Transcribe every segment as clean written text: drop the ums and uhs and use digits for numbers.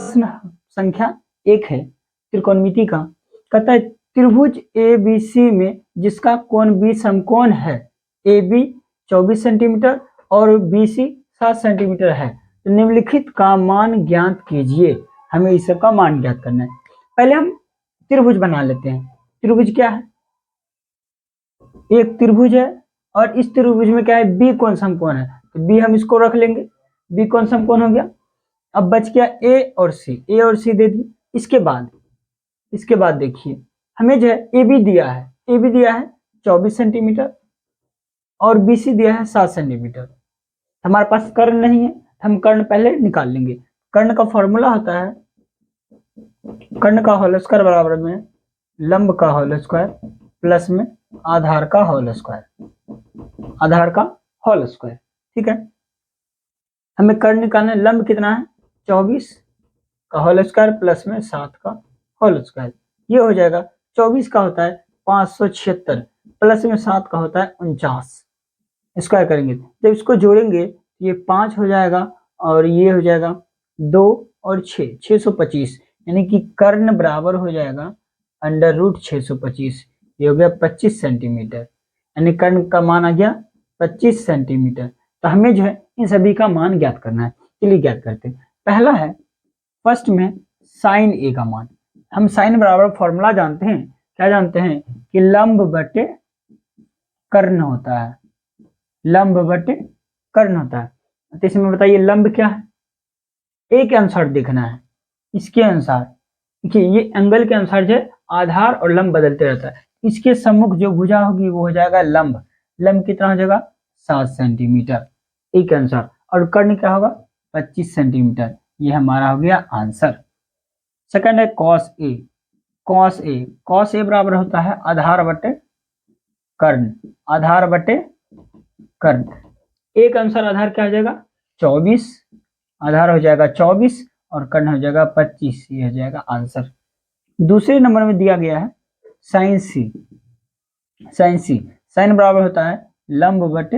प्रश्न संख्या 1 है त्रिकोणमिति का। कहता है त्रिभुज ABC में जिसका कोण B समकोण है, AB 24 सेंटीमीटर और BC 7 सेंटीमीटर है, तो निम्नलिखित का मान ज्ञात कीजिए। हमें इस सब का मान ज्ञात करना है। पहले हम त्रिभुज बना लेते हैं। त्रिभुज क्या है? एक त्रिभुज है और इस त्रिभुज में क्या है? B कोण समकोण है, तो B हम इसको रख लेंगे, B कोण समकोण हो गया। अब बच गया A और C, A और C दे दी। इसके बाद देखिए हमें जो है AB दिया है 24 सेंटीमीटर और BC दिया है 7 सेंटीमीटर। हमारे पास कर्ण नहीं है, हम कर्ण पहले निकाल लेंगे। कर्ण का फॉर्मूला होता है कर्ण का होल स्क्वायर बराबर में लंब का होल स्क्वायर प्लस में आधार का होल स्क्वायर। ठीक है, हमें कर्ण निकालना है। लंब कितना है? 24 का होल स्क्वायर प्लस में 7 का होल स्क्वायर। ये हो जाएगा 24 का होता है 576 प्लस में 7 का होता है 49। स्क्वायर करेंगे जब इसको जोड़ेंगे ये 5 हो जाएगा और ये हो जाएगा 2 और 625, यानी कि कर्ण बराबर हो जाएगा √625। ये हो गया 25 सेंटीमीटर, यानी कर्ण का मान आ गया 25 सेंटीमीटर। तो हमें जो है इन सभी का मान ज्ञात करना है। चलिए ज्ञात करते हैं। पहला है फर्स्ट में साइन ए का मान। हम साइन बराबर फॉर्मूला जानते हैं, क्या जानते हैं कि लंब बटे कर्ण होता है, लंब बटे कर्ण होता है। तो इसमें बताइए लंब क्या है? ए के अनुसार देखना है, इसके अनुसार। देखिए ये एंगल के अनुसार जो आधार और लंब बदलते रहता है। इसके सम्मुख जो भुजा होगी वो हो जाएगा लंब। लंब कितना हो जाएगा? 7 सेंटीमीटर ए के अनुसार। और कर्ण क्या होगा? 25 सेंटीमीटर। ये हमारा हो गया आंसर। सेकंड है कॉस ए बराबर होता है आधार बटे कर्ण। ए के अनुसार आधार क्या हो जाएगा? 24, आधार हो जाएगा 24 और कर्ण हो जाएगा 25। ये हो जाएगा आंसर। दूसरे नंबर में दिया गया है साइन सी। साइन बराबर होता है लंब बटे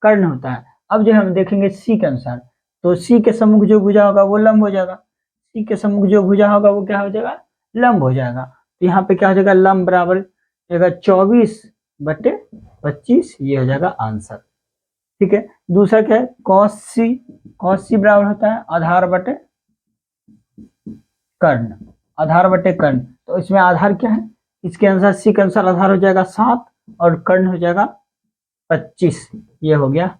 कर्ण होता है। अब जो हम देखेंगे सी के अनुसार, तो सी के सम्मुख जो भुजा होगा वो लंब हो जाएगा, सी के सम्मुख जो भुजा होगा वो क्या हो जाएगा? लंब हो जाएगा। तो यहाँ पे क्या हो जाएगा? लंब बराबर हो जाएगा 24 बटे 25। ये हो जाएगा आंसर। ठीक है, दूसरा क्या है? कॉस सी बराबर होता है आधार बटे कर्ण। तो इसमें आधार क्या है? इसके अनुसार सी के अनुसार आधार हो जाएगा 7 और कर्ण हो जाएगा 25। ये हो गया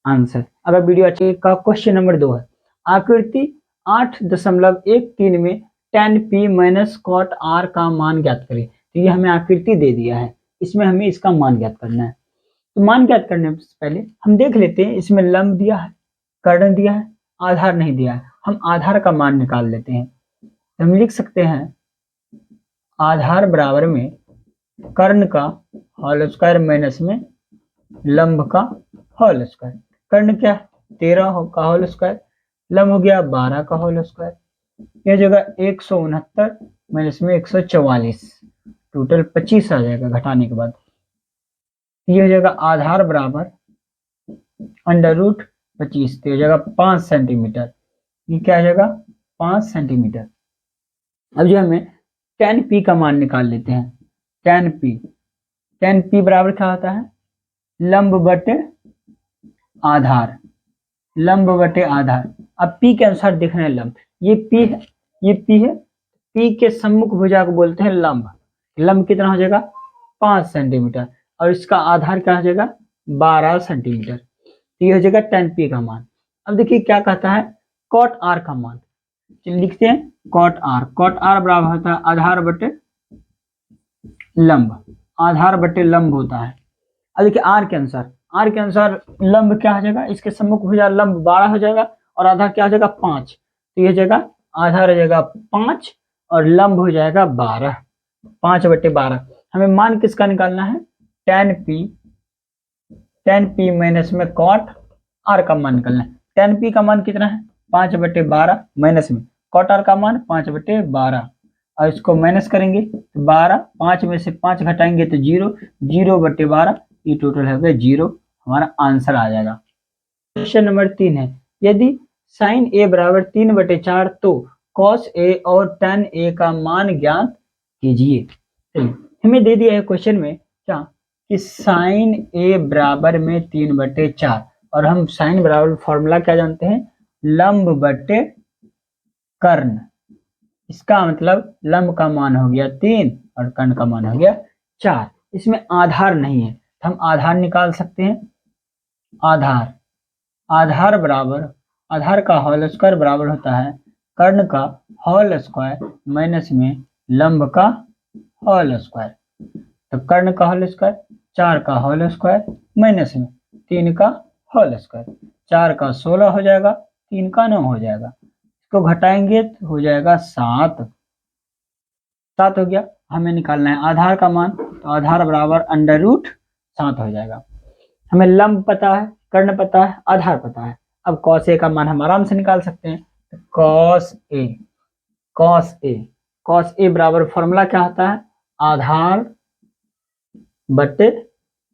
आंसर। अगर वीडियो अच्छी का क्वेश्चन नंबर 2 है, आकृति 8.13 में tan p minus cot r का मान ज्ञात करें। तो ये हमें आकृति दे दिया है, इसमें हमें इसका मान ज्ञात करना है। तो मान ज्ञात करने से पहले हम देख लेते हैं, इसमें लंब दिया है, कर्ण दिया है, आधार नहीं दिया है। हम आधार का मान निकाल लेते हैं। तो हम लिख सकते हैं आधार बराबर में कर्ण का होल स्क्वायर माइनस में लंब का होल स्क्वायर। कर्ण क्या है? 13 का होल स्क्वायर, लंब हो गया 12 का होल स्क्वायर। यह जगह 169 माइनस में 144, टोटल 25 आ जाएगा घटाने के बाद। यह जगह आधार बराबर √25, तो यह जगह 5 सेंटीमीटर। ये क्या हो जाएगा? 5 सेंटीमीटर। अब जो हमें tan p का मान निकाल लेते हैं। tan p बराबर क्या होता है? लंब बटे आधार। अब p के अनुसार देखना है लंब। ये p है, p के सम्मुख भुजा को बोलते हैं लंब। लंब कितना हो जाएगा? 5 सेंटीमीटर और इसका आधार क्या हो जाएगा? 12 सेंटीमीटर। तो ये हो जाएगा tan p का मान। अब देखिए क्या कहता है cot r का मान। लिखते हैं cot r बराबर होता है आधार बटे लंब होता है। अब देखिए r के अनुसार लंब क्या हो जाएगा? इसके सम्मुख भुजा लंब 12 हो जाएगा और आधार क्या हो जाएगा? 5। तो ये हो जाएगा आधार हो जाएगा 5 और लंब हो जाएगा 12, 5/12। हमें मान किसका निकालना है? tan p माइनस में cot r का मान निकालना है। tan p का मान कितना है? 5/12 माइनस में cot r का मान 5/12 और इसको माइनस करेंगे तो 12, 5 में से 5 घटाएंगे तो 0/12। ये टोटल हो गया 0, हमारा आंसर आ जाएगा। क्वेश्चन नंबर 3 है, यदि साइन ए बराबर 3/4, तो कॉस ए और tan ए का मान ज्ञात कीजिए। हमें दे दिया है क्वेश्चन में क्या कि साइन ए बराबर में 3/4, और हम साइन बराबर फॉर्मूला क्या जानते हैं, लंब बटे कर्ण। इसका मतलब लंब का मान हो गया 3 और कर्ण का मान हो गया 4। इसमें आधार नहीं है तो हम आधार निकाल सकते हैं। आधार बराबर, आधार का होल स्क्वायर बराबर होता है कर्ण का होल स्क्वायर माइनस में लंब का होल स्क्वायर। तो कर्ण का होल स्क्वायर 4 का होल स्क्वायर माइनस में 3 का होल स्क्वायर। 4 का 16 हो जाएगा, 3 का 9 हो जाएगा। इसको घटाएंगे तो हो जाएगा 7 हो गया। हमें निकालना है आधार का मान, तो आधार बराबर √7 हो जाएगा। हमें लंब पता है, कर्ण पता है, आधार पता है। अब कॉस ए का मान हम आराम से निकाल सकते हैं। तो कॉस ए बराबर फॉर्मूला क्या होता है, आधार बटे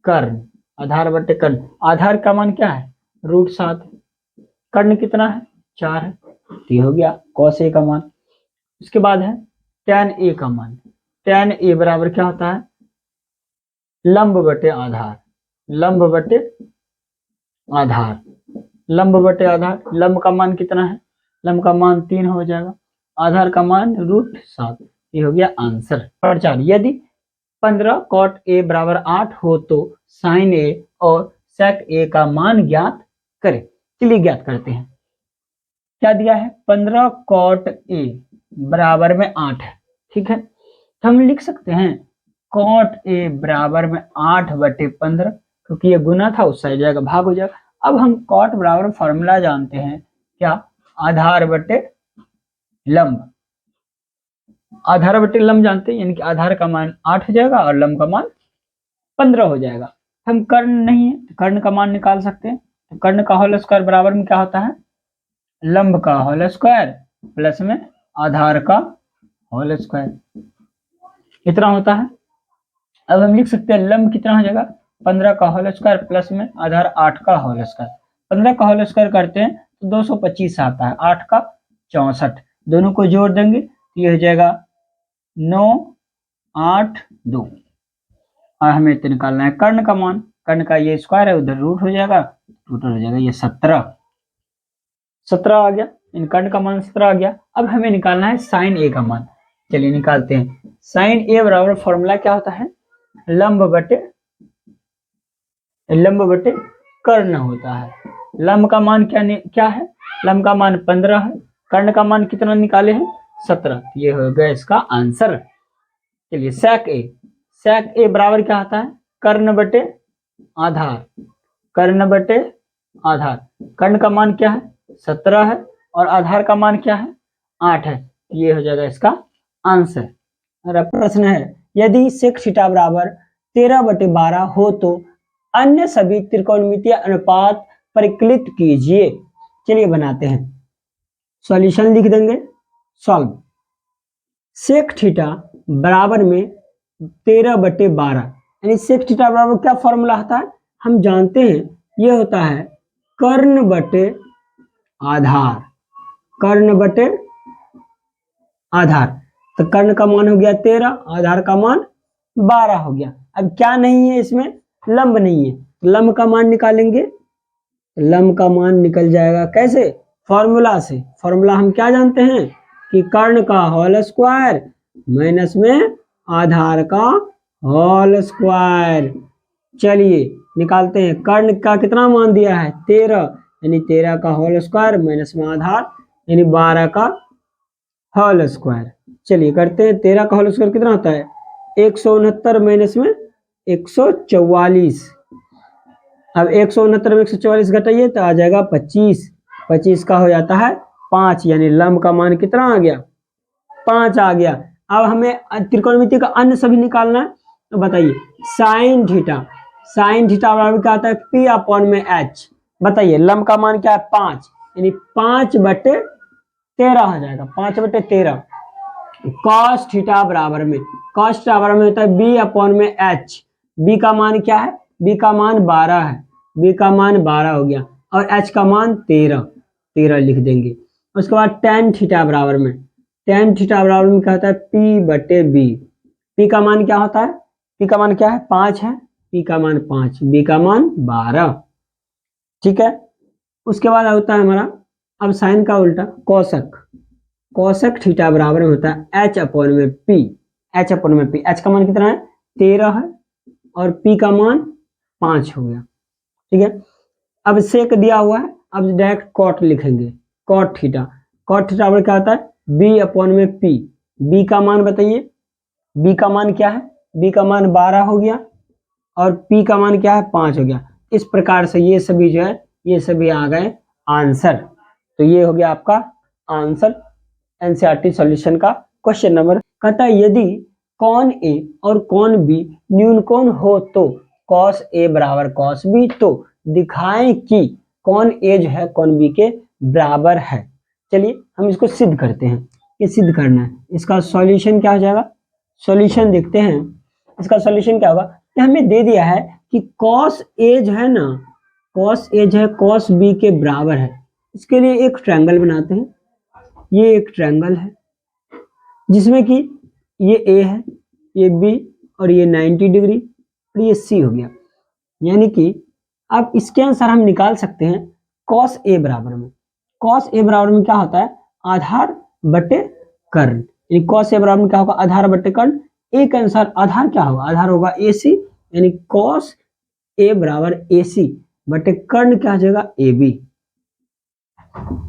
कर्ण। आधार का मान क्या है, √7। कर्ण कितना है, 4 है। ये हो गया कॉस ए का मान। उसके बाद है tan ए का मान। tan ए बराबर क्या होता है, लंब बटे आधार। लंब बटे आधार। लंब का मान कितना है, लंब का मान 3 हो जाएगा, आधार का मान √7। ये हो गया आंसर। और 4, यदि 15 cot a बराबर 8 हो तो sin a और sec a का मान ज्ञात करें। चलिए ज्ञात करते हैं। क्या दिया है, 15 cot a बराबर में 8 है, ठीक है। तो हम लिख सकते हैं cot a बराबर में 8/15, क्योंकि ये गुना था उस साइड जाएगा भाग हो जाएगा। अब हम cot बराबर फॉर्मूला जानते हैं, क्या, आधार बटे लंब। आधार बटे लंब जानते हैं, यानी कि आधार का मान 8 हो जाएगा और लंब का मान 15 हो जाएगा। हम कर्ण नहीं है तो कर्ण का मान निकाल सकते हैं। तो कर्ण का होल स्क्वायर बराबर में क्या होता है, लंब का होल स्क्वायर प्लस में आधार का होल स्क्वायर, इतना होता है। अब हम लिख सकते हैं लंब कितना हो जाएगा, 15 का होल स्क्वायर प्लस में आधार 8 का होल स्क्वायर। 15 का होल स्क्वायर करते हैं तो 225 आता है, 8 का 64, दोनों को जोड़ देंगे तो ये हो जाएगा 9, 8, 2। और हमें तो निकालना है कर्ण का मान। कर्ण का ये स्क्वायर है, उधर रूट हो जाएगा, टोटल हो जाएगा ये 17 आ गया। इन कर्ण का मान 17 आ गया। अब हमें निकालना है साइन ए का मान। चलिए निकालते हैं। साइन ए बराबर फॉर्मूला क्या होता है, लंब बटे कर्ण होता है। लंब का मान क्या है, लंब का मान 15 है, कर्ण का मान कितना निकाले हैं, 17। ये हो गया इसका आंसर। चलिए सेक ए बराबर क्या होता है, कर्ण बटे आधार। कर्ण का मान क्या है, 17 है, और आधार का मान क्या है, 8 है। ये हो जाएगा इसका आंसर। मेरा प्रश्न है, यदि सेक थीटा बराबर 13/12 हो तो अन्य सभी त्रिकोणमितीय अनुपात परिकलित कीजिए। चलिए बनाते हैं, सॉल्यूशन लिख देंगे। सॉल्व सेक थीटा बराबर में 13/12, यानी सेक थीटा बराबर क्या फॉर्मूला होता है, हम जानते हैं, ये होता है कर्ण बटे आधार। तो कर्ण का मान हो गया 13, आधार का मान 12 हो गया। अब क्या नहीं है इसमें, लंब नहीं है, लंब का मान निकालेंगे। लंब का मान निकल जाएगा कैसे, फॉर्मूला से। फॉर्मूला हम क्या जानते हैं कि कर्ण का होल स्क्वायर माइनस में आधार का होल स्क्वायर। चलिए निकालते हैं। कर्ण का कितना मान दिया है, 13, यानी 13 का होल स्क्वायर माइनस में आधार यानी 12 का होल स्क्वायर। चलिए करते हैं। 13 का होल स्क्वायर कितना होता है, 169 माइनस में 144। अब 169 में 144 घटाइए तो आ जाएगा 25। 25 का हो जाता है 5, यानी लंब का मान कितना आ गया, 5 आ गया। अब हमें त्रिकोणमिति का अन्य सभी निकालना है, तो बताइए साइन थीटा बराबर क्या आता है, P/H। बताइए लंब का मान क्या है, 5, यानी 5/13 हो जाएगा, 5/13। कॉस थीटा बराबर में होता है B/H। बी का मान क्या है, बी का मान 12 है, बी का मान 12 हो गया, और H का मान 13 13 लिख देंगे। उसके बाद tan थीटा बराबर में, tan थीटा बराबर में क्या होता है, P बटे B। P का मान क्या होता है, P का मान क्या है, 5 है, P का मान 5, B का मान 12। ठीक है, उसके बाद होता है हमारा अब साइन का उल्टा कोसक, कोसक थीटा बराबर में होता है H अपॉन में P, H अपॉन में P। H का मान कितना है, 13 है, और P का मान 5 हो गया। ठीक है, अब सेक दिया हुआ है, अब डायरेक्ट कॉट लिखेंगे, कॉट थीटा। कॉट थीटा बराबर क्या होता है, B अपॉन में P। B का मान बताइए, B का मान क्या है, B का मान 12 हो गया, और P का मान क्या है, 5 हो गया। इस प्रकार से ये सभी जो है, ये सभी आ गए आंसर। तो ये हो गया आपका आंसर एनसीईआरटी सॉल्यूशन का क्वेश्चन नंबर। कहता है यदि कॉन ए और कॉन बी न्यून कोण हो तो कॉस ए बराबर कॉस बी, तो दिखाएं कि कॉन ए जो है कॉन बी के बराबर है। चलिए हम इसको सिद्ध करते हैं, ये सिद्ध करना है। इसका सॉल्यूशन क्या हो जाएगा, सॉल्यूशन देखते हैं। इसका सॉल्यूशन क्या होगा, कि हमें दे दिया है कि कॉस ए जो है ना, कॉस ए जो है कॉस बी के बराबर है। इसके लिए एक ट्रायंगल बनाते हैं। ये एक ट्रायंगल है जिसमें कि ये ए है, ये बी, और ये 90 डिग्री, और ये सी हो गया। यानी कि अब इसके अनुसार हम निकाल सकते हैं कॉस ए बराबर में, कॉस ए बराबर में क्या होता है, आधार बटे कर्ण। यानी कॉस ए बराबर में क्या होगा, आधार बटे कर्ण। ए के अनुसार आधार क्या होगा, आधार होगा ए सी, यानी कॉस ए बराबर ए सी बटे कर्ण क्या हो जाएगा, ए बी।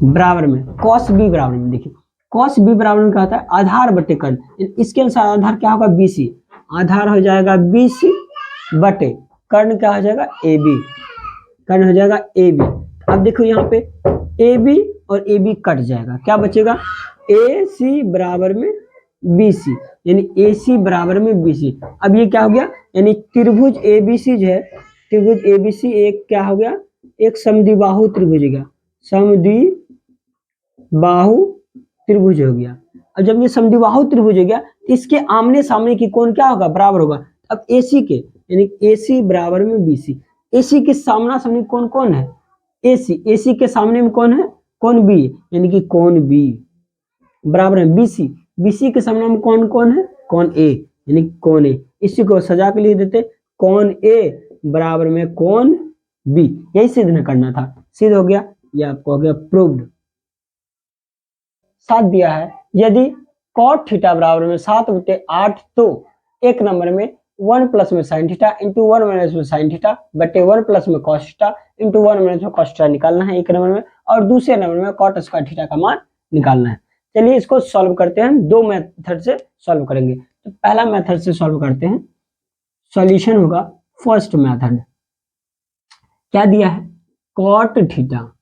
बराबर में कॉस बी बराबर में, देखिए कॉस बी बराबर में क्या होता है, आधार बटे कर्ण। इसके अनुसार आधार क्या होगा, बी सी, आधार हो जाएगा बी सी बटे कर्ण क्या हो जाएगा, ए बी, कर्ण हो जाएगा ए बी। अब देखो यहाँ पे ए बी और ए बी कट जाएगा, क्या बचेगा, ए सी बराबर में बी सी, यानी ए सी बराबर में बी सी। अब ये क्या हो गया, यानी त्रिभुज ए बी सी जो है, त्रिभुज ए बी सी एक क्या हो गया, एक समद्विबाहु त्रिभुज हो गया, समद्विबाहु त्रिभुज हो गया। अब जब ये समद्विबाहु त्रिभुज हो गया, इसके आमने सामने की कोण क्या होगा, बराबर होगा। अब AC के, यानी AC बराबर में BC, AC के सामना सामने कौन कौन है, AC, AC के सामने में कौन है, कौन B, यानी कि कौन B बराबर है BC, BC के सामने में कौन कौन है, कौन A, यानी कौन A। इसी को सजा के लिख देते, कौन A बराबर में कौन B। यही सिद्ध न करना था, सिद्ध हो गया, ये आपको हो गया प्रूव्ड। साथ दिया है यदि कॉट थीटा बराबर में 7/8, तो एक नंबर में 1 प्लस में साइन थीटा इंटू 1 माइनस में साइन थीटा बटे 1 प्लस में कॉस थीटा इंटू 1 माइनस में कॉस थीटा निकालना है एक नंबर में, और दूसरे नंबर में कॉट स्क्वायर थीटा का मान निकालना है। चलिए इसको सॉल्व करते हैं, दो मेथड से सॉल्व करेंगे। तो पहला मेथड से सॉल्व करते हैं, सॉल्यूशन होगा फर्स्ट मेथड। क्या दिया है, कॉट थीटा,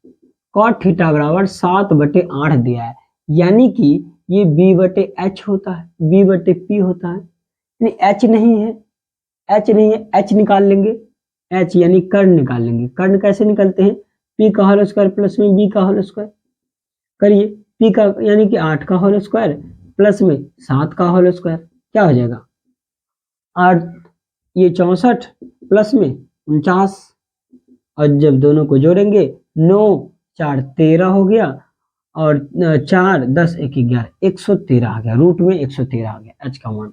कॉट थीटा बराबर 7/8 दिया है, यानी कि ये b बटे एच होता है, b बटे p होता है, यानी h नहीं है, h नहीं है, h निकाल लेंगे, h यानी कर्ण निकाल लेंगे। कर्ण कैसे निकलते हैं, p का होल स्क्वायर प्लस में b का होल स्क्वायर, करिए p का यानी कि 8 का होल स्क्वायर प्लस में 7 का होल स्क्वायर, क्या हो जाएगा 8, ये 64 प्लस में 49, और जब दोनों को जोड़ेंगे 9 4 13 हो गया, और 4 10 1 11 113 आ गया, रूट में 113 आ गया एच का मान।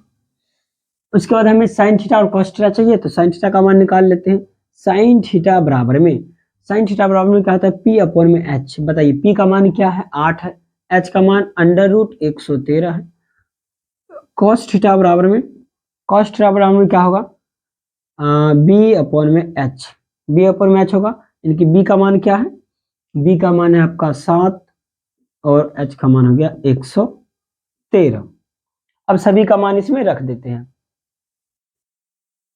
उसके बाद हमें साइन थीटा और कॉस थीटा चाहिए, तो साइन थीटा का मान निकाल लेते हैं। साइन थीटा बराबर में, साइन थीटा बराबर में क्या होता है, पी अपॉन में एच। बताइए पी का मान क्या है, 8 है, एच का मान √113 है। कॉस थीटा बराबर में, कॉस थीटा बराबर में क्या होगा, बी अपॉन में एच, बी अपॉन में एच होगा, यानी कि बी का मान क्या है, बी का मान है आपका 7 और एच का मान हो गया 113। अब सभी का मान इसमें रख देते हैं,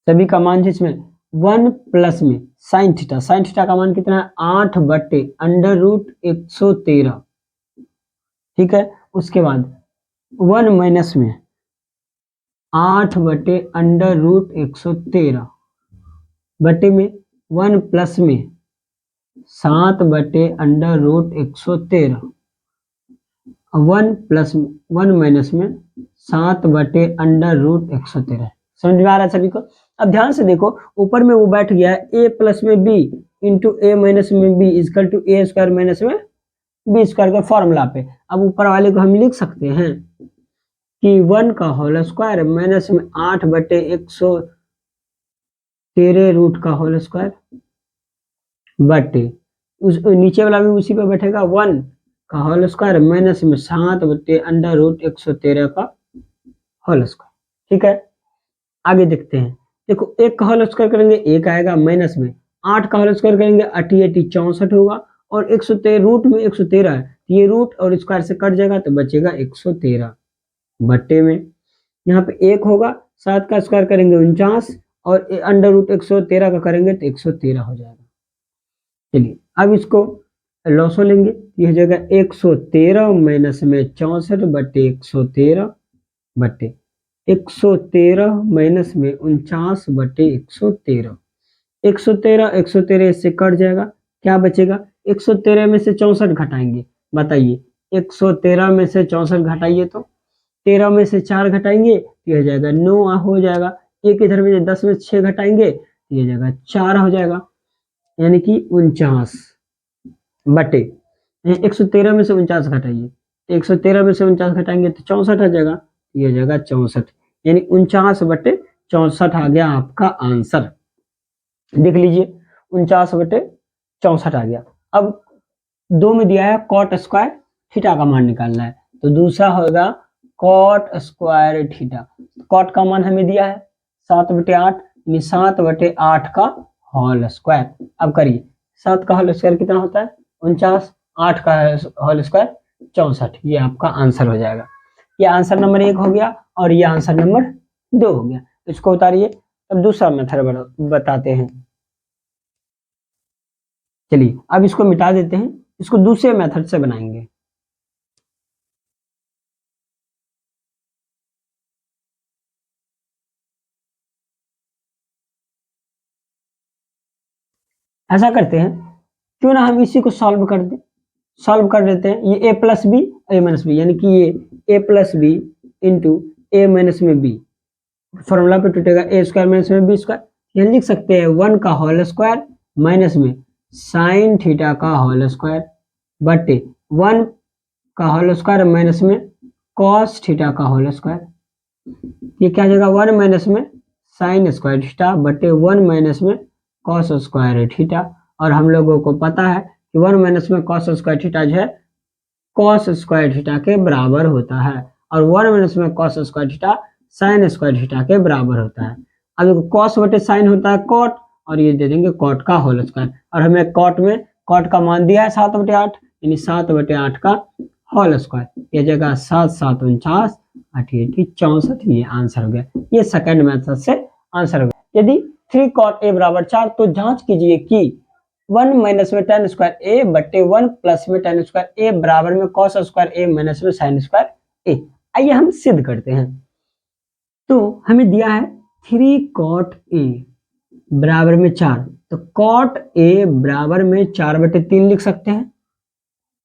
सभी का मान जिसमें 1 प्लस में साइन थीटा, साइन थीटा का मान कितना है 8/√113, ठीक है। उसके बाद 1 माइनस में 8/√113 बटे में 1 प्लस में 7/√113, 1 प्लस 1 माइनस में 7/√113। समझ में आ रहा है सभी को। अब ध्यान से देखो, ऊपर में वो बैठ गया है a प्लस में b इंटू a माइनस में b equal to a square minus में बी स्क्वायर के फॉर्मूला पे। अब ऊपर वाले को हम लिख सकते हैं कि 1 का होल स्क्वायर माइनस में 8/113 रूट का होल स्क्वायर बटे उस नीचे वाला भी उसी पे बैठेगा 1 का होल स्क्वायर माइनस में 7/√113 का होल स्क्वायर। ठीक है, आगे देखते हैं। देखो 1 का होल स्क्वायर करेंगे 1 आएगा, माइनस में 8 का होल स्क्वायर करेंगे 88 64 होगा, और 113 रूट में 113 है, ये रूट और स्क्वायर से कट जाएगा तो बचेगा 113 बट्टे में यहाँ पे 1 होगा, 7 का स्क्वायर करेंगे 49 और √113 का करेंगे तो 113 हो जाएगा। चलिए अब इसको लॉसो लेंगे, ये हो जाएगा 113 माइनस में 64 बट्टे 113 बट्टे 113 माइनस में 49 बट्टे 113। 113 इससे कट जाएगा, क्या बचेगा? 113 में से 64 घटाएंगे, बताइए 113 में से 64 घटाइए तो 13 में से 4 घटाएंगे तो हो जाएगा 9 हो जाएगा। एक इधर में 10 में 6 घटाएंगे तो ये जाएगा 4 हो जाएगा, यानी कि 49 बटे 113 में से 49 घटाइए, 113 में से 49 घटाएंगे तो 64 आ जाएगा, ये हो जाएगा 64, यानी 49 बटे 64 आ गया आपका आंसर। देख लीजिए 49 बटे 64 आ गया। अब 2 में दिया है कॉट स्क्वायर थीटा का मान निकालना है, तो दूसरा होगा कॉट स्क्वायर थीटा। कॉट का मान हमें दिया है 7/8, यानी 7/8 का होल स्क्वायर। अब करिए 7 का होल स्क्वायर कितना होता है 49, 8 का होल स्क्वायर 64, ये आपका आंसर हो जाएगा। ये आंसर नंबर 1 हो गया और ये आंसर नंबर 2 हो गया। इसको उतारिए, अब दूसरा मेथड बताते हैं। चलिए अब इसको मिटा देते हैं, इसको दूसरे मेथड से बनाएंगे। ऐसा करते हैं, क्यों ना हम इसी को सॉल्व कर दें, सॉल्व कर देते हैं। ये a plus B a minus B, यानी कि ये a plus B into a minus में b, फॉर्मूला पे टूटेगा a स्क्वायर माइनस में b स्क्वायर। ये लिख सकते हैं 1 का होल स्क्वायर माइनस में साइन थीटा का होल स्क्वायर बटे 1 का होल स्क्वायर माइनस में कॉस थीटा का होल स्क्वायर। ये क्या हो जाएगा 1 माइनस में साइन स्क्वायर थीटा बटे 1 माइनस में कॉस स्क्वायर थीटा। और हम लोगों को पता है कि 1 माइनस में कॉस स्क्वायर थीटा जो है कॉस स्क्वायर थीटा के बराबर होता है, और 1 माइनस में cos square theta sine square theta के बराबर होता है। अब देखो कॉस बटे साइन होता है कॉट, और ये दे देंगे कॉट का होल स्क्वायर, और हमें कॉट का मान दिया है 7/8, यानी 7/8 का होल स्क्वायर। ये जगह 7 7 49 88 64, ये आंसर हो गया। ये सेकंड मेथड से आंसर हो गया। यदि 3 cot a बराबर 4, तो जांच कीजिए कि 1 माइनस में tan स्क्वायर a बटे 1 प्लस में tan स्क्वायर a बराबर में cos स्क्वायर a माइनस में sin स्क्वायर a। आइए हम सिद्ध करते हैं। तो हमें दिया है 3 cot a बराबर में 4, तो cot a बराबर में 4/3 लिख सकते हैं,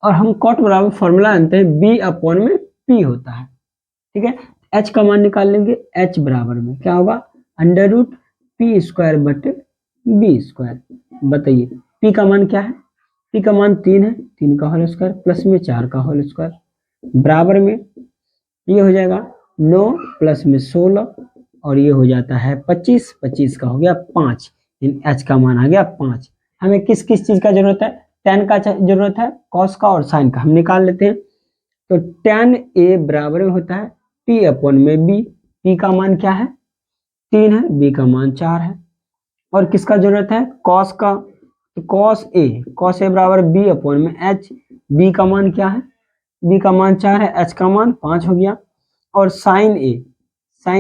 और हम cot बराबर फॉर्मूला जानते हैं b अपॉन में p होता है। ठीक है, h का मान निकाल लेंगे, h बराबर में क्या होगा √p स्क्वायर बटे b स्क्वायर। बताइए p का मान क्या है, p का मान 3 है, 3 का होल स्क्वायर प्लस में 4 का होल स्क्वायर बराबर में ये हो जाएगा 9 प्लस में 16, और ये हो जाता है 25, 25 का हो गया 5, h का मान आ गया 5। हमें किस किस चीज का जरूरत है, tan का जरूरत है, cos का और sin का, हम निकाल लेते हैं। तो tan a बराबर में होता है p अपॉन में b, p का मान क्या है 3 है, b का मान 4 है, और किसका जरूरत है cos का, तो cos a बराबर b अपॉन में h, b का मान क्या है, b का मान 4 है, h का मान 5 हो गया, और sin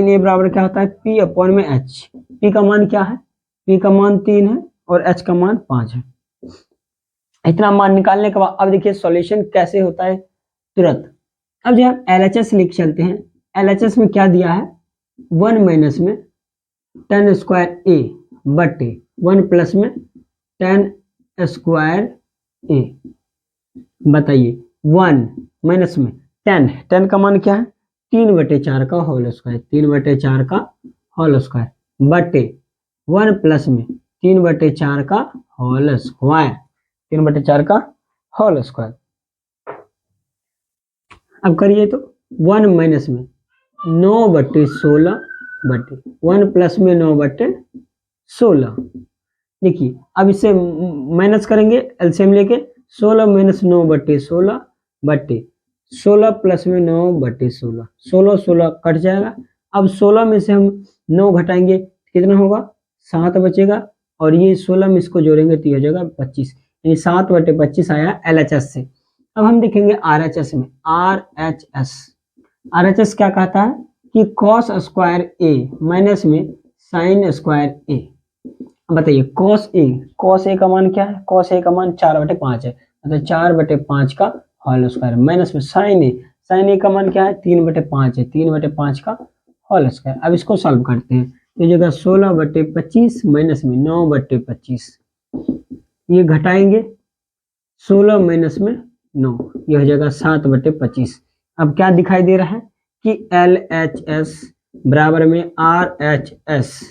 a बराबर क्या होता है p अपॉन में h, p का मान क्या है, p का मान 3 है और h का मान 5 है। इतना मान निकालने के बाद अब देखिए सॉल्यूशन कैसे होता है तुरंत। अब जब हम LHS लिख चलते हैं, LHS में क्या दिया है 1 माइनस में tan स्क्वायर a बटे 1 प्लस में tan स्क्वायर a। बताइए 1 माइनस में tan का मान क्या है 3/4 का होल स्क्वायर, 3/4 का होल स्क्वायर बटे 1 प्लस में 3/4 का होल स्क्वायर, 3/4 का होल स्क्वायर। अब करिए तो 1 माइनस में 9/16 बटे 1 प्लस में 9/16। देखिए अब इसे माइनस करेंगे एलसीएम लेके, 16 माइनस 9/16 बटे 16 प्लस में 9/16, 16 16 कट जाएगा। अब 16 में से हम 9 घटाएंगे कितना होगा, 7 बचेगा, और ये 16 में इसको जोड़ेंगे तो ये हो जाएगा 25, यानी 7/25 आया एलएचएस से। अब हम देखेंगे आरएचएस में, आरएचएस क्या कहता है कि कॉस स्क्वायर ए माइनस में साइन स्क्वायर ए। बताइए कॉस ए का मान क्या है, कॉस ए का मान 4/5 है, मतलब 4/5 का होल स्क्वायर माइनस में साइन ए का मान क्या है 3/5 है, 3/5 का होल स्क्वायर। अब इसको सॉल्व करते हैं, तो जगह 16/25 माइनस में 9/25, ये घटाएंगे 16 माइनस में 9, ये हो जाएगा 7/25। अब क्या दिखाई दे रहा है कि LHS बराबर में RHS,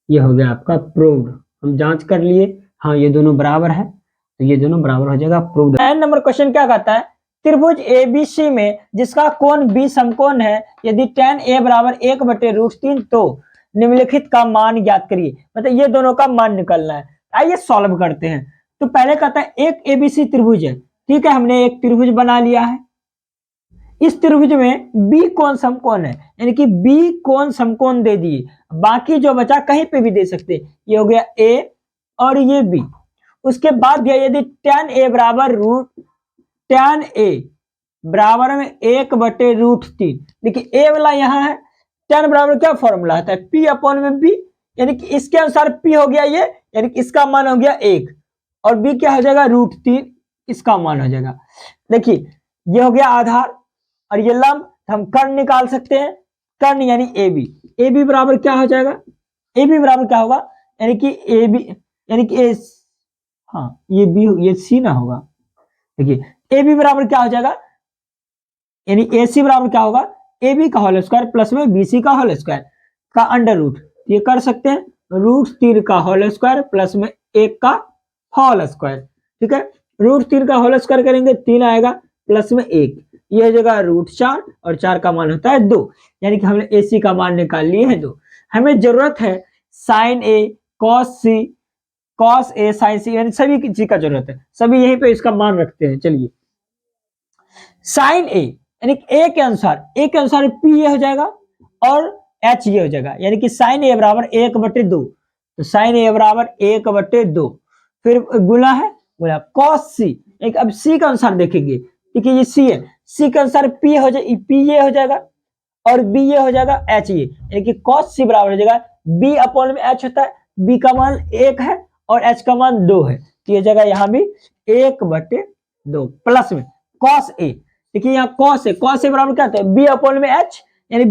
ये हो गया आपका प्रूव्ड। हम जांच कर लिए, हाँ ये दोनों बराबर है, तो ये दोनों बराबर हो जाएगा प्रूव्ड। 9 नंबर क्वेश्चन क्या कहता है, त्रिभुज ABC में जिसका कोण B समकोण है, यदि tan A बराबर 1/√3 तो निम्नलिखित का मान ज्ञात करिए। मतलब ये दोनों का मान निकलना है। आइए सॉल्व करते हैं। तो पहले कहता है एक ABC त्रिभुज है, ठीक है, हमने एक त्रिभुज बना लिया है। इस त्रिभुज में B कोण समकोण है, यानी कि B कोण समकोण दे दिए, बाकी जो बचा कहीं पे भी दे सकते। ये हो गया A और ये B। उसके बाद दिया यदि tan A बराबर में 1/√3। देखिए A वाला यहाँ है, tan बराबर क्या फॉर्मूला आता है, P/B, यानी कि इसके अनुसार P हो गया ये, यानी कि इसका मान हो गया 1, और B क्या हो जाएगा √3, इसका मान हो जाएगा। देखिए ये हो गया आधार और ये लंब, हम कर्ण निकाल सकते हैं, कर्ण यानी AB बराबर क्या हो जाएगा, AB बराबर क्या होगा, यानी कि AB यानी कि हाँ ये B ये C ना होगा। देखिए AB बराबर क्या हो जाएगा, यानी AC बराबर क्या होगा, AB का होल स्क्वायर प्लस में BC का होल स्क्वायर का अंडर रूट, ये कर सकते हैं, √3 का होल स्क्वायर प्लस में 1 का होल स्क्वायर। ठीक है, √3 का होल स्क्वायर करेंगे 3 आएगा प्लस में 1, ये हो जाएगा √4 और 4 का मान होता है 2, यानी कि हमने AC का मान निकाल लिए है 2। हमें जरूरत है sine A cos A sine C, यानी सभी चीज का जरूरत है, सभी यहीं पे इसका मान रखते हैं। चलिए साइन A यानी A के अनुसार P ये हो जाएगा और H ये हो जाएगा, यानी कि साइन A बराबर 1/2, तो साइन A बराबर 1/2, फिर गुना है बोला कॉस C, एक अब C के अनुसार देखेंगे, देखिए ये C है, C के अनुसार P हो जाए, P ये हो जाएगा और B ये हो जाएगा H ये, यानी कि cos C बराबर हो जाएगा B/H होता है, B का मान 1 है और H का मान 2 है, तो ये जगह यहाँ भी 1/2 प्लस में cos A। देखिए यहाँ cos A बराबर क्या होता है B/H, यानी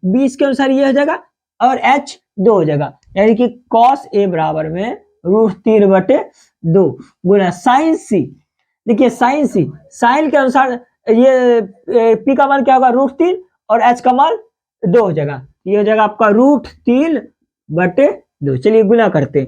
B इसके अनुसार ये हो जाएगा और H 2 हो जाएगा, यानी कि cos A बराबर में √3/2 गुना साइन C। देखिए साइन C, साइन के अनुसार ये P का मान क्या होगा √3 और H का मान 2 हो जाएगा, ये हो जाएगा आपका √3/2। चलिए गुना करते हैं,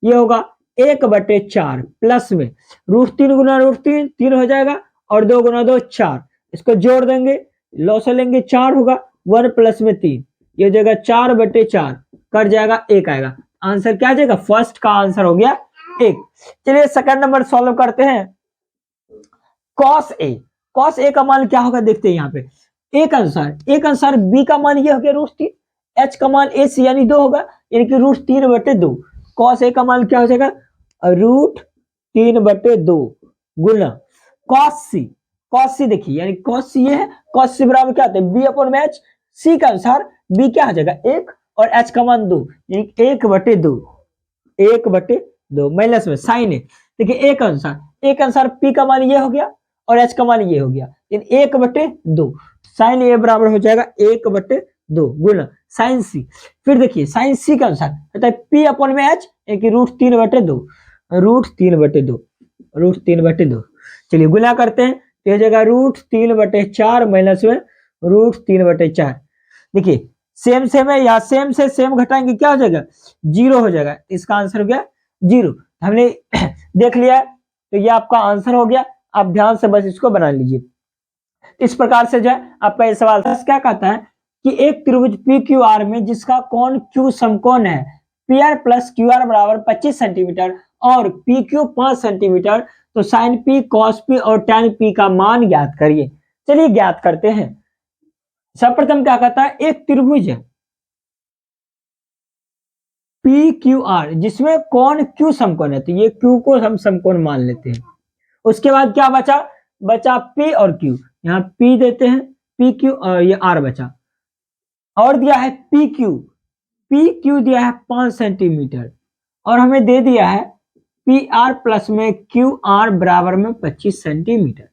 ये होगा 1/4 प्लस में √3 गुना √3 3 हो जाएगा और 2 गुना 2 4, इसको जोड़ देंगे, लॉस लेंगे 4 होगा, 1 प्लस में 3, ये हो जाएगा 4/4, कट जाएगा 1 आएगा, आंसर क्या आ जाएगा, फर्स्ट का आंसर हो गया 1। चलिए सेकंड नंबर सॉल्व करते हैं। cos A का मान क्या होगा देखते हैं, यहाँ पे A के अनुसार B का मान ये हो गया √3, H का मान AC यानी 2 होगा, यानी कि √3/2, cos A का मान क्या हो जाएगा √3/2 गुना cos C देखिए, यानी cos C ये है, cos C बराबर क्या होता है B/H, C के अनुसार B क्या हो जाएगा 1 और H का मान 2, यानी 1/2 माइनस में साइन A। देखिए A के अनुसार P का मान ये हो गया और H का मान ये हो गया, यानी 1/2, साइन A बराबर हो जाएगा 1/2 गुना साइन C। फिर देखिए साइन C के अनुसार होता है P/H, यानी कि √3/2। चलिए गुना करते हैं, तो हो जाएगा √3/4 माइनस में √3/4। देखिए सेम है, यहाँ सेम से सेम घटाएंगे क्या हो जाएगा 0 हो जाएगा, इसका आंसर हो गया 0। हमने देख लिया, तो ये आपका आंसर हो गया, आप ध्यान से बस इसको बना लीजिए। इस प्रकार से जो है आपका ये सवाल क्या कहता है कि एक त्रिभुज पी क्यू आर में जिसका कोण क्यू समकोण है P R plus Q R बराबर 25 सेंटीमीटर और पी क्यू 5 सेंटीमीटर, तो साइन पी कॉस पी और टैन पी का मान ज्ञात करिए। चलिए ज्ञात करते हैं। सर्वप्रथम क्या कहता है, एक त्रिभुज है पी क्यू आर जिसमें कोण क्यू समकोण है, तो ये क्यू को हम समकोण मान लेते हैं। उसके बाद क्या बचा, बचा पी और क्यू, यहाँ पी देते हैं, पी क्यू और ये आर बचा, और दिया है पी क्यू दिया है 5 सेंटीमीटर और हमें दे दिया है पी आर प्लस में क्यू आर बराबर में 25 सेंटीमीटर।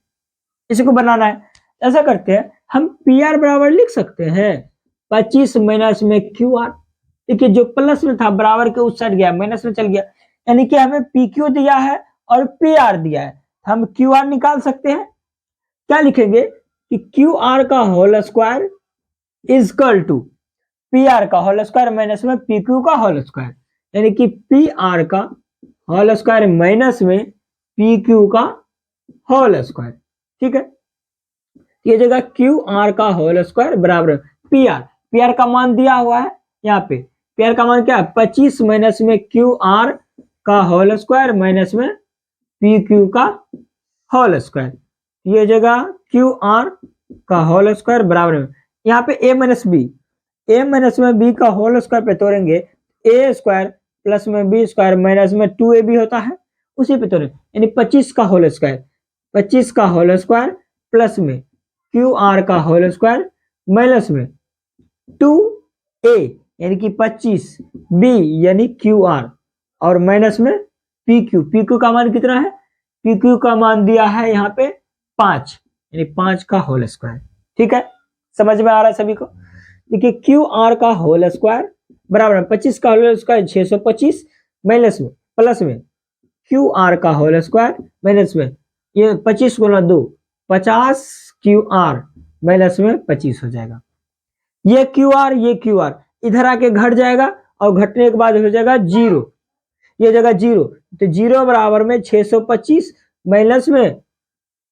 इसको बनाना है, ऐसा करते हैं हम पी आर बराबर लिख सकते हैं 25 माइनस में क्यू आर। देखिए जो प्लस में था बराबर के उस साइड गया, माइनस में चल गया, यानी कि हमें पी क्यू दिया है और पी आर दिया है, हम क्यू आर निकाल सकते हैं। क्या लिखेंगे कि क्यू आर का whole square is equal to P R का होल स्क्वायर माइनस में पी क्यू का होल स्क्वायर, यानी कि पी आर का होल स्क्वायर माइनस में पी क्यू का होल स्क्वायर। ठीक है, ये जगह क्यू आर का होल स्क्वायर बराबर पी आर का मान दिया हुआ है यहाँ पे, पी आर का मान क्या है 25 माइनस में क्यू आर का होल स्क्वायर माइनस में पी क्यू का होल स्क्वायर। ये जगह क्यू आर का होल स्क्वायर बराबर में यहाँ पे ए माइनस में बी का होल स्क्वायर पे तोड़ेंगे, ए स्क्वायर प्लस में बी स्क्वायर माइनस में 2ab होता है, उसी पे तोड़ेंगे, यानी 25 का होल स्क्वायर प्लस में क्यू आर का होल स्क्वायर माइनस में 2a यानी कि 25 b यानी क्यू आर और माइनस में पी क्यू का मान कितना है, पी क्यू का मान दिया है यहाँ पे 5 यानी 5 का होल स्क्वायर। ठीक है, समझ में आ रहा है सभी को। देखिए क्यू आर का होल स्क्वायर बराबर में 25 का होल स्क्वायर 625 माइनस में प्लस में क्यू आर का होल स्क्वायर माइनस में ये 25 गुना 2 50 क्यू आर माइनस में 25 हो जाएगा। ये क्यू आर इधर आके घट जाएगा और घटने के बाद हो जाएगा 0, ये जगह 0, तो 0 बराबर में 625 माइनस में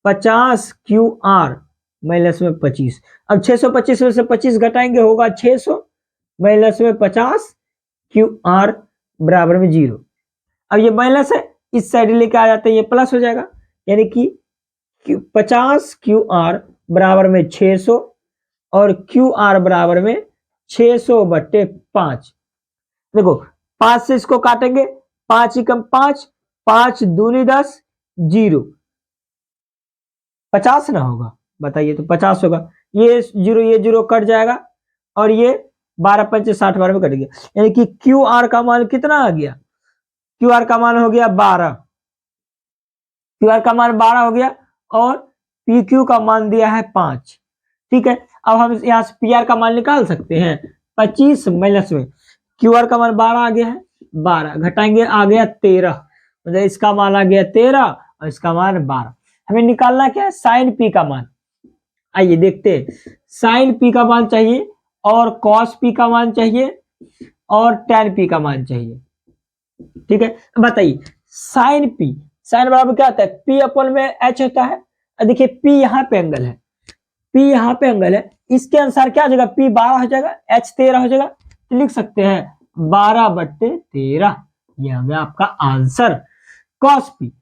50 क्यू आर माइनस में 25। अब 625 में से 25 घटाएंगे होगा 600 माइनस में 50 क्यू आर बराबर में 0। अब ये माइनस है, इस साइड लेके आ जाते हैं, ये प्लस हो जाएगा, यानी कि 50 क्यू आर बराबर में 600 और क्यू आर बराबर में 600/5। देखो 5 से इसको काटेंगे, 5 ही कम 5, 5 दूनी 10, 0 50 ना होगा, बताइए, तो 50 होगा, ये 0 कट जाएगा और ये 12 पंचे 60 बार में कट गया, यानी कि क्यू आर का मान कितना आ गया, क्यू आर का मान हो गया 12, क्यू आर का मान 12 हो गया और पी क्यू का मान दिया है 5। ठीक है, अब हम यहाँ से पी आर का मान निकाल सकते हैं, 25 माइनस में क्यू आर का मान 12 आ गया है, 12 घटाएंगे आ गया 13, मतलब इसका मान आ गया 13 और इसका मान 12। हमें निकालना क्या है, साइन पी का मान। आइए देखते हैं, साइन पी का मान चाहिए और कॉस पी का मान चाहिए और टैन पी का मान चाहिए। ठीक है, बताइए साइन बराबर क्या होता है, पी अपॉन में एच होता है। देखिए पी यहाँ पे एंगल है, पी यहाँ पे एंगल है, इसके अनुसार क्या हो जाएगा, पी 12 हो जाएगा, एच 13 हो जाएगा, तो लिख सकते हैं 12/13, यह हो गया आपका आंसर। कॉस पी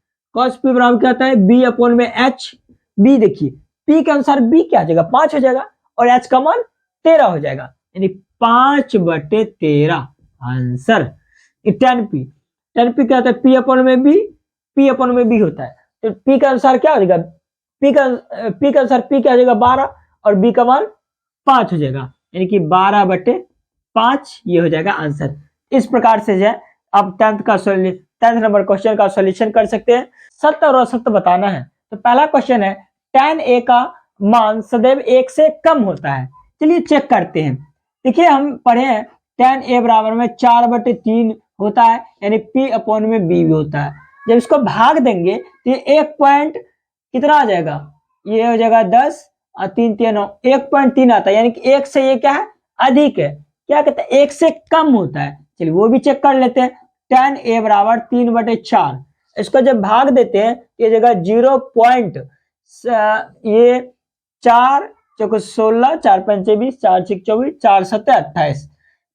बराबर क्या होता है, बी अपॉन में एच, बी देखिए पी के अनुसार बी क्या हो जाएगा 5 हो जाएगा और एच का मान 13 हो जाएगा, यानी 5/13 आंसर। टैन पी क्या होता है, पी अपॉन में बी होता है, तो पी के अनुसार क्या हो जाएगा, पी के अनुसार पी क्या हो जाएगा 12 और बी का मान 5 हो जाएगा, यानी कि 12/5 ये हो जाएगा आंसर। इस प्रकार से जो है आप 10th नंबर क्वेश्चन का सॉल्यूशन कर सकते हैं। सत्य और असत्य बताना है, तो पहला क्वेश्चन है tan a का मान सदैव 1 से कम होता है। चलिए चेक करते हैं। देखिए हम पढ़े हैं tan a बराबर में 4/3 होता है, यानी p अपॉन में b भी होता है। जब इसको भाग देंगे तो ये 1 पॉइंट कितना आ जाएगा, ये हो जाएगा 10 और 3 3 9, 1.3 आता है, यानी कि 1 से ये क्या है अधिक है, क्या कहते हैं 1 से कम होता है। चलिए वो भी चेक कर लेते हैं। tan a बराबर 3/4, इसको जब भाग देते हैं ये जगह 0. ये 4 चौको 16, 4 पंचे 20, 4 6 24, 4 7 28।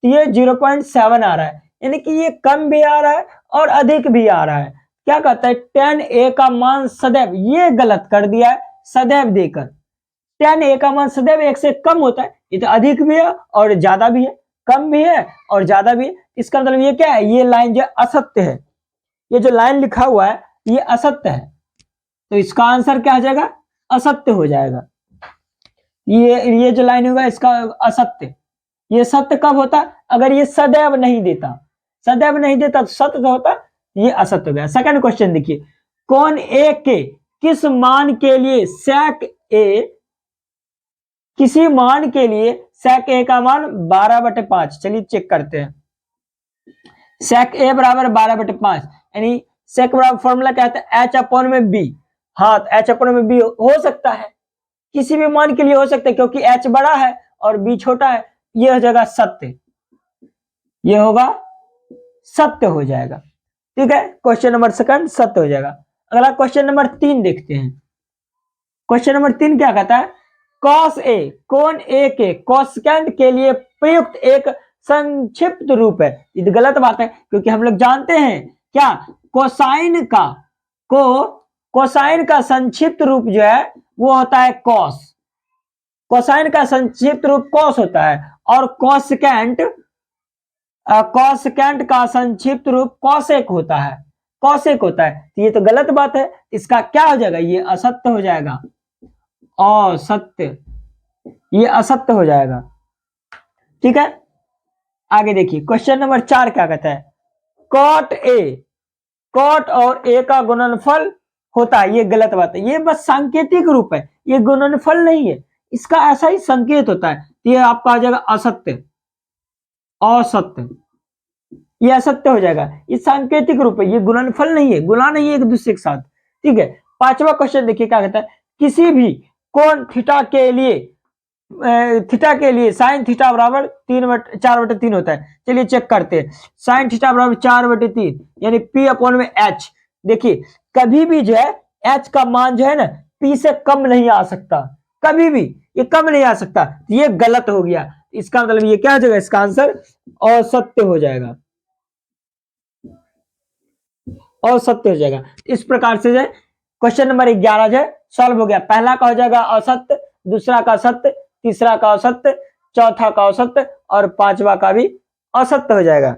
तो ये 0.7 आ रहा है, यानी कि ये कम भी आ रहा है और अधिक भी आ रहा है। क्या कहता है, tan a का मान सदैव, ये गलत कर दिया है सदैव देकर, tan a का मान सदैव 1 से कम होता है। ये तो अधिक भी है और ज्यादा भी है, कम भी है और ज्यादा भी है। इसका मतलब ये क्या है, ये लाइन जो असत्य है, ये जो लाइन लिखा हुआ है ये असत्य है, तो इसका आंसर क्या हो जाएगा, असत्य हो जाएगा। ये जो लाइन होगा इसका असत्य। ये सत्य कब होता, अगर ये सदैव नहीं देता, सदैव नहीं देता तो सत्य तो होता, ये असत्य हो गया। सेकंड क्वेश्चन देखिए, कौन ए के किस मान के लिए sec a, किसी मान के लिए sec a का मान 12/5, चलिए चेक करते हैं। sec a बराबर 12/5, यानी sec बराबर फॉर्मूला क्या है, h/b। हाँ, तो h/b हो सकता है, किसी भी मान के लिए हो सकता है, क्योंकि h बड़ा है और b छोटा है। ये हो जाएगा सत्य, ये होगा सत्य हो जाएगा। ठीक है, क्वेश्चन नंबर सेकंड सत्य हो जाएगा। अगला क्वेश्चन नंबर 3 देखते हैं। क्वेश्चन नंबर 3 क्या कहता है, cos a, कौन a के कोसेकेंट के लिए प्रयुक्त एक संक्षिप्त रूप है। ये तो गलत बात है, क्योंकि हम लोग जानते हैं क्या, कोसाइन का संक्षिप्त रूप जो है वो होता है cos। कोसाइन का संक्षिप्त रूप cos होता है, और कोसेकेंट का संक्षिप्त रूप cosec होता है, cosec होता है। तो ये तो गलत बात है, इसका क्या हो जाएगा, ये असत्य हो जाएगा, असत्य, ये असत्य हो जाएगा। ठीक है, आगे देखिए क्वेश्चन नंबर 4 क्या कहता है, cot और a का गुणनफल होता है। ये गलत बात है, ये बस सांकेतिक रूप है, ये गुणनफल नहीं है, इसका ऐसा ही संकेत होता है। ये आपका आ जाएगा असत्य, असत्य, ये असत्य हो जाएगा, ये सांकेतिक रूप है, ये गुणनफल नहीं है, गुणा नहीं है एक दूसरे के साथ। ठीक है, 5वां क्वेश्चन देखिए क्या कहता है, किसी भी कोण थीटा के लिए साइन थीटा बराबर 4/3 होता है। चलिए चेक करते हैं, साइन थीटा बराबर 4/3 यानी p/h। देखिए कभी भी जो है h का मान जो है ना p से कम नहीं आ सकता, कभी भी ये कम नहीं आ सकता, ये गलत हो गया। इसका मतलब ये क्या हो जाएगा, इसका आंसर असत्य हो जाएगा, असत्य हो जाएगा। इस प्रकार से जो है क्वेश्चन नंबर 11 जो है सॉल्व हो गया। पहला का हो जाएगा असत्य, दूसरा का सत्य, तीसरा का असत्य, चौथा का असत्य और 5वां का भी असत्य हो जाएगा।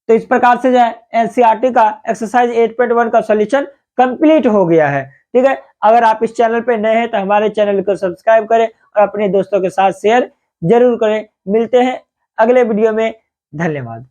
तो इस प्रकार से जो है एनसीईआरटी का एक्सरसाइज 8.1 का सॉल्यूशन कंप्लीट हो गया है। ठीक है, अगर आप इस चैनल पे नए हैं तो हमारे चैनल को सब्सक्राइब करें और अपने दोस्तों के साथ शेयर जरूर करें। मिलते हैं अगले वीडियो में, धन्यवाद।